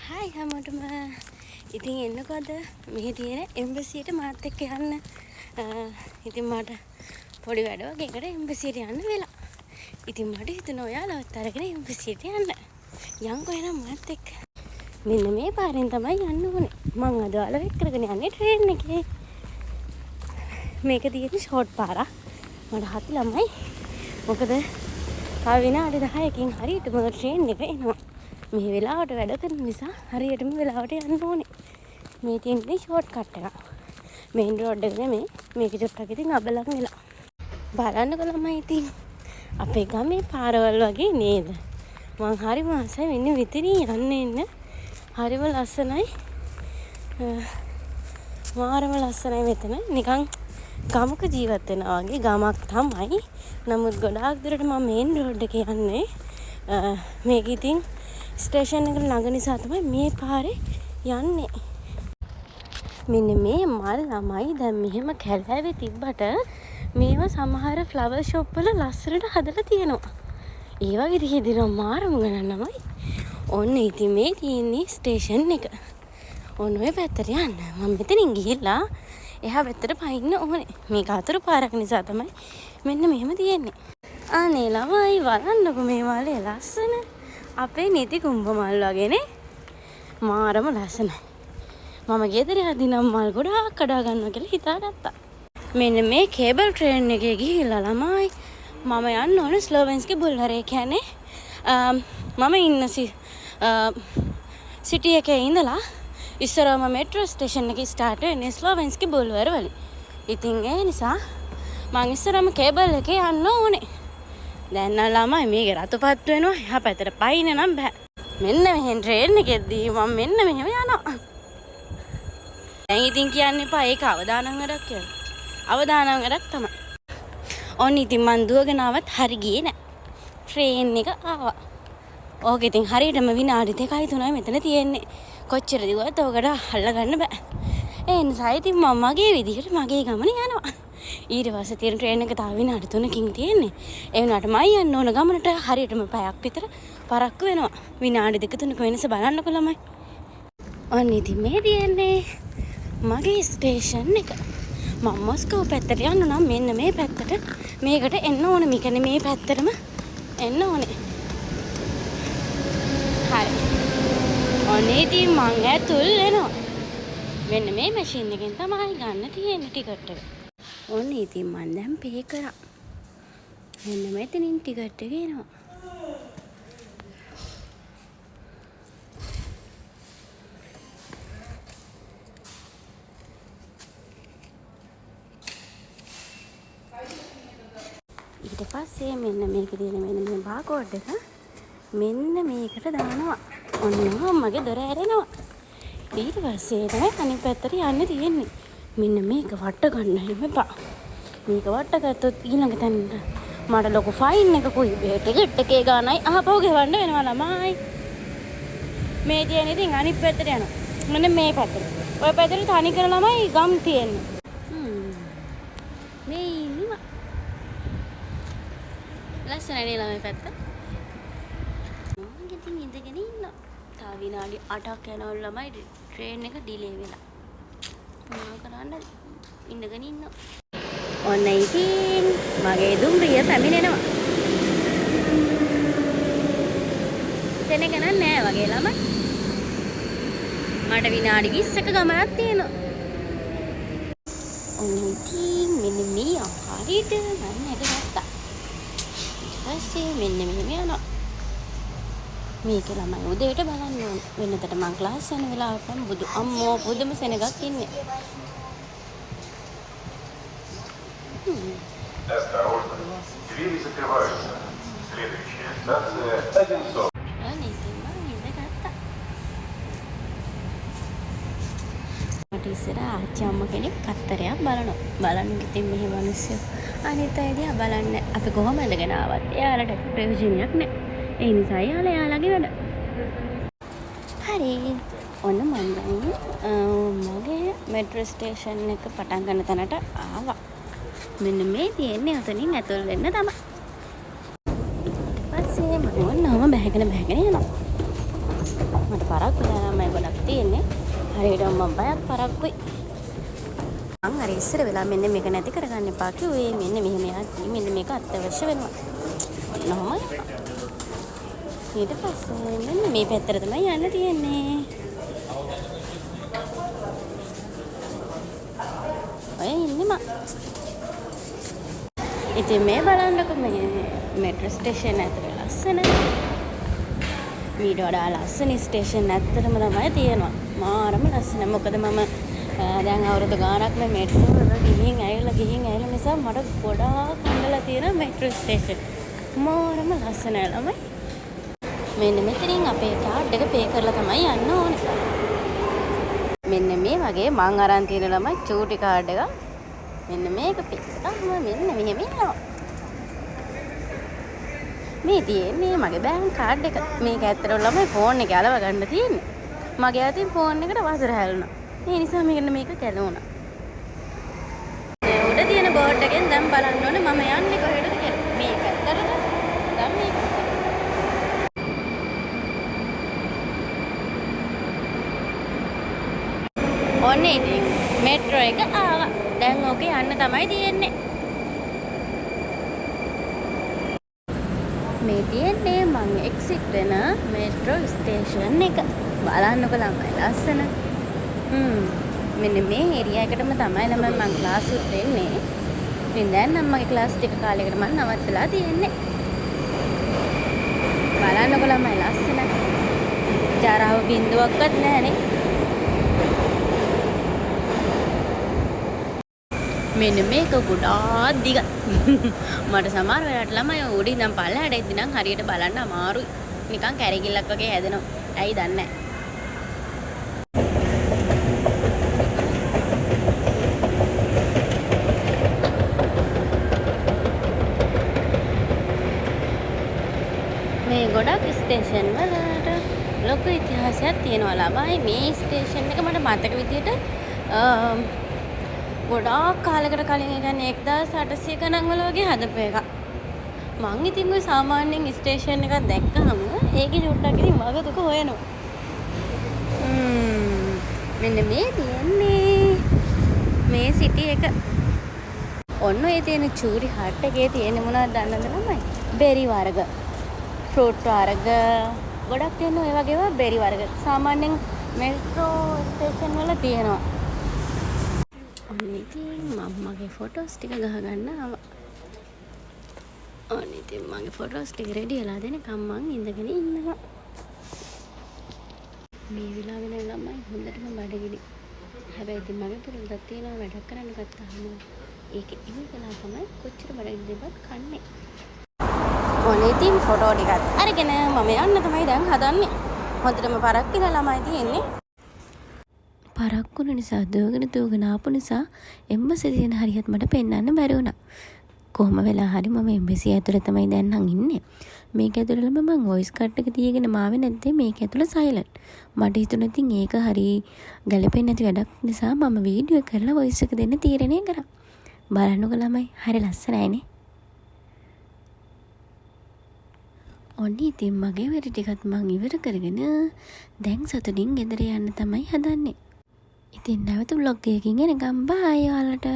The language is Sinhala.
හායි හැමෝටම. ඉතින් එන්නකොද මෙහි තියෙන එම්බසියට මාත් එක්ක යන්න. ඉතින් මට පොඩි වැඩ වගේ එකට එම්බසියට යන්න වෙලා. ඉතින් මට හිතුණා ඔයාලවත් අරගෙන එම්බසියට යන්න. යන්කෝ එහෙනම් මාත් එක්ක. මෙන්න මේ පාරෙන් තමයි යන්න ඕනේ. මං අද ඔයාලව එක්ක කරගෙන යන්නේ ට්‍රේන් එකේ. මේක තියෙන්නේ ෂෝට් පාරක්. මට හති ළමයි. මොකද තව විනාඩි 10කින් හරියටම ට්‍රේන් එක එනවා. මේ වෙලාවට වැඩ කරන නිසා හරියටම වෙලාවට යන්න ඕනේ. මේ තියෙන්නේ ෂෝට් කට් එකක්. මේන් රෝඩ් එක නෙමෙයි. මේක චුට්ටක් ඉතින් අබලන් වෙලා. බලන්නකො ළමයි ඉතින් අපේ ගමේ පාරවල් වගේ නේද? මං හරිම ආසයි මෙන්න විතරින් යන්න එන්න. හරිම ලස්සනයි. මාරම ලස්සනයි මෙතන. නිකන් ගමක ජීවත් වෙනවා වගේ ගමක් තමයි. නමුත් ගොඩාක් දුරට මම මේන් රෝඩ් එකේ යන්නේ. මේක ඉතින් ස්ටේෂන් එකට ළඟ නිසා තමයි මේ පාරේ යන්නේ. මෙන්න මේ මල් ළමයි දැන් මෙහෙම කැලෑවේ තිබ්බට මේවා සමහර ෆ්ලවර් ෂොප් වල ලස්සනට හදලා තියෙනවා. ඒ වගේ තියෙදිනවා මාරම ගණන් ළමයි. ඔන්න ඉතින් මේ තියෙන්නේ ස්ටේෂන් එක. ඔන්න ඔය පැත්තට යන්න. මම මෙතනින් ගිහිල්ලා එහා පැත්තට පයින්න ඕනේ. මේක අතුරු පාරක් නිසා තමයි මෙන්න මෙහෙම තියෙන්නේ. අනේ ළමයි බලන්නකො මේ වලේ ලස්සන. අපේ නිති කුඹ මල් වගේනේ. මාරම ලස්සනයි. මම ගෙදර යද්දී නම් මල් ගොඩාක් කඩා ගන්නවා කියලා හිතාගත්තා. මෙන්න මේ කේබල් ට්‍රේන් එකේ ගිහිල්ලා ළමයි මම යන්න ඕනේ ස්ලෝවෙන්ස්කි බුල්වරේ. කියන්නේ මම ඉන්න සිටි එකේ ඉඳලා ඉස්සරහම මෙට්‍රෝ ස්ටේෂන් එකේ ස්ටාර්ට් වෙන්නේ ස්ලෝවෙන්ස්කි බුල්වර වලින්. ඉතින් ඒ නිසා මං ඉස්සරහම කේබල් එකේ යන්න ඕනේ. දැන් නම් ළමයි මේක රතුපත් වෙනවා. එහා පැත්තට පයින්න නම් බෑ. මෙන්න මෙහෙන් ට්‍රේන් එකෙද්දී මම මෙන්න මෙහෙම යනවා. දැන් ඉතින් කියන්න එපා ඒක අවදානම් වැඩක් කියලා. අවදානම් වැඩක් තමයි. ඔන්න ඉතින් මං දුවගෙන ආවත් හරි ගියේ නෑ. ට්‍රේන් එක ආවා. ඕක ඉතින් හරියටම විනාඩි 2යි 3යි මෙතන තියෙන්නේ. කොච්චර දිගුවත් ඕකට අල්ලගන්න බෑ. ඒ නිසා ඉතින් මම මගේ විදිහට මගේ ගමන යනවා. ඊට පස්සේ තියෙන ට්‍රේන් එක තව විනාඩි 3කින් තියෙන්නේ. ඒ වුණාට මම යන්න ඕන ගමනට හරියටම පැයක් විතර පරක්කු වෙනවා. විනාඩි 2-3ක වෙනස බලන්නකො ළමයි. ඔන්න ඉතින් මේ තියෙන්නේ මගේ ස්ටේෂන් එක. මම මොස්කෝව පැත්තට යන්න නම් මෙන්න මේ පැත්තට මේකට එන්න ඕනේ. මේ කියන්නේ මේ පැත්තටම එන්න ඕනේ. හරි. ඔන්න ඉතින් මං ඇතුල් වෙනවා. මෙන්න මේ මැෂින් එකෙන් තමයි ගන්න තියෙන්නේ ටිකට් එක. ඔන්න ඉතින් මං දැන් පේ කරා. මෙන්න මෙතනින් ටිකට් එක එනවා. ඊට පස්සේ මෙන්න මේක තියෙන මෙන්න මේ බාකෝඩ් එක මෙන්න මේකට දානවා. ඔන්න මගේ දොර ඇරෙනවා. ඊට පස්සේ තමයි අනිත් පැත්තට යන්න තියෙන්නේ. මෙන්න මේක වට ගන්න එපා. මේක වට ගත්තොත් ඊළඟ තැනට මට ලොකු ෆයින් එකකුයි ටිකට් එකේ ගානයි අහපව ගෙවන්න වෙනවා ළමයි. මේ තියෙන ඉතින් අනිත් පැත්තට යනවා. මෙන්න මේ පැත්තට. ඔය පැත්තට තනි කර ළමයි ගම් තියෙන්නේ. මේ ඉන්නවා. ලස්සනයි ළමයි පැත්ත. මම ඉතින් ඉඳගෙන ඉන්නවා. තව විනාඩි 8ක් යනවා ළමයි ට්‍රේන් එක ඩිලේ වෙලා. මොනවා කරන්නද? ඉඳගෙන ඉන්නවා. ඔන්න ඉතින් මගේ දුම්රිය පැමිණෙනවා. සෙනග නෑ වගේ ළමයි. මට විනාඩි 20ක ගමනක් තියෙනවා. ඔන්න ඉතින් මෙන්න මේ ආකාරයට මම නැගගත්තා. ඊට පස්සේ මෙන්න මෙහෙම යනවා. මේක ළමයි උදේට බලන්න ඕන. වෙනතට මං ක්ලාස් යන වෙලාවට නම් බුදු අම්මෝ පුදුම සෙනගක් ඉන්නේ. Осторожно. Двери закрываются. Следующая станция Одинцово. අනේ ඉතින් මං ඉඳගත්තා. මට ඉස්සර ආච්චි අම්මා කෙනෙක් කතරයක් බලනවා. බලන්න ඉතින් මෙහෙ මිනිස්සු අනිත් අය දිහා බලන්නේ. අපි කොහොම ඉඳගෙන ආවත් එයාලට ප්‍රයෝජනයක් නැහැ. ඒ නිසා එයාලගේ වැඩ. හරි. ඔන්න මම දැන් මගේ මෙට්‍රෝ ස්ටේෂන් එක පටන් ගන්න තැනට ආවා. මෙන්න මේ තියෙන්නේ අතනින් ඇතුල් වෙන්න තමයි. ඊට පස්සේ මම ඔන්නම බැහැගෙන යනවා. මට පරක් වෙලා නම් තියෙන්නේ. හරියට මම බයක් පරක්කුයි. මං අර ඉස්සර වෙලා මෙන්න මේක නැති කරගන්න එපා කිව්වේ. මෙන්න මෙහෙම යද්දි මෙන්න මේක අත්‍යවශ්‍ය වෙනවා. ඔන්නෝම ඊට පස්සේ මෙන්න මේ පැත්තට තමයි යන්න තියෙන්නේ. ඔය ඉන්නේ මං. ඉතින් මේ බලන්නකො මේ මෙට්‍රෝ ස්ටේෂන් ඇතුලේ ලස්සන. මීට වඩා ලස්සන ස්ටේෂන් ඇත්තටම තමයි තියෙනවා. මාරම ලස්සන. මොකද මම දැන් අවුරුදු ගාණක් මේ මෙට්‍රෝ වල ගිහින් ඇවිල්ලා නිසා මට ගොඩාක් හම්බලා තියෙන මෙට්‍රෝ ස්ටේෂන්. මාරම ලස්සන ළමයි. මෙන්න මෙතනින් අපේ කාඩ් එක පේ කරලා තමයි යන්න ඕනේ. මෙන්න මේ වගේ මං අරන් තියෙන ළමයි චූටි කාඩ් එක. මෙන්න මේක පේ කරාම මෙන්න මෙහෙම යනවා. මේ තියෙන්නේ මගේ බෑන්ක් කාඩ් එක. මේක ඇත්තටම ළමයි ෆෝන් එකේ අලව ගන්න තියෙන්නේ. මගේ අතින් ෆෝන් එකට වතුර හැලුණා. ඒ නිසා මේක කැළුණා. උඩ තියෙන බෝඩ් එකෙන් දැන් බලන්න ඕනේ මම යන්නේ කොහෙටද කියලා. මේක ඇත්තටද? දැන් මේක. ඔන්නේ ඉතින් මෙට්‍රෝ එක ආවා. දැන් ඕකේ යන්න තමයි තියෙන්නේ. මේ තියෙන්නේ මං එක්සිට් වෙන මෙට්‍රෝ ස්ටේෂන් එක. බලන්නකො ළමයි ලස්සන. මෙන්න මේ ඒරියා එකටම තමයි ළමයි මං ක්ලාස් උත් දෙන්නේ. ඉතින් දැන් නම් මගේ ක්ලාස් ටික කාලයකට මං නවත්තලා තියෙන්නේ. බලන්නකො ළමයි ලස්සන. ජරාව බින්දුවක්වත් නැහනේ. මෙන්න මේක ගොඩාක් දිගයි. මට සමහර වෙලාවට ළමයි උඩින් ඉඳන් පල්ලෙහාට එද්දි නම් හරියට බලන්න අමාරුයි. නිකන් කැරකිල්ලක් වගේ හැදෙනවා. ඇයි දන්නේ නැහැ. මේ ගොඩක් ස්ටේෂන් වලට ලොකු ඉතිහාසයක් තියෙනවා ළමයි. මේ ස්ටේෂන් එක මට මතක විදියට ගොඩාක් කාලයකට කලින් ඒ කියන්නේ 1800 ගණන් වල වගේ හදපු එකක්. මං ඉතින් ඔය සාමාන්‍යයෙන් ස්ටේෂන් එකක් දැක්කම ඒකේ චුට්ටක් ඉතින් මග දුක හොයනවා. මෙන්න මේ තියෙන්නේ මේ සිටි එක. ඔන්න ඒ තියෙන චූරි හට් එකේ තියෙන මොනවද දන්නද ළමයි? බෙරි වර්ග, ෆෘට් වර්ග ගොඩක් තියෙනවා. ඒ වගේම බෙරි වර්ග සාමාන්‍යයෙන් මෙට්‍රෝ ස්ටේෂන් වල තියෙනවා. ඔන්න ඉතින් මගේ ෆොටෝස් ටික ගහගන්න ආවා. ඔන්න ඉතින් මගේ ෆොටෝස් ටික රෙඩි වෙලා දෙනකම් මං ඉඳගෙන ඉන්නවා. මේ වෙලාවේ නම් ළමයි හොඳටම බඩගිනි. හැබැයි ඉතින් මගේ පුරුද්දක් තියෙනවා වැඩක් කරන්න ගත්තාම ඒක ඉවිදලා තමයි කොච්චර බඩගිනි දෙවත් කන්නේ. ඔන්න ඉතින් ෆොටෝ ටිකත් අරගෙන මම යන්න තමයි දැන් හදන්නේ. හොඳටම පරක් කියලා ළමයි තියෙන්නේ. පරක්කුණු නිසා දුවගෙන ආපු නිසා එම්බසි තියෙන හරියත් මට පෙන්වන්න බැරි වුණා. කොහොම වෙලා හරි මම එම්බසි ඇතුලේ තමයි දැන් නම් ඉන්නේ. මේක ඇතුළේම මම වොයිස් කට් එක තියගෙන මාවේ නැද්ද මේක ඇතුළේ සයිලන්ට්. මට හිතුණා ඉතින් ඒක හරි ගැලපෙන්නේ නැති වැඩක් නිසා මම වීඩියෝ කරලා වොයිස් එක දෙන්න තීරණය කරා. බලන්නකො ළමයි හරි ලස්සනයිනේ. ඔන්න ඉතින් මගේ වැඩ ටිකත් මං ඉවර කරගෙන දැන් සතුටින් ගෙදර යන්න තමයි හදන්නේ. ඉතින් නැවත vlog එකකින් එනකම් බයි ඔයාලට.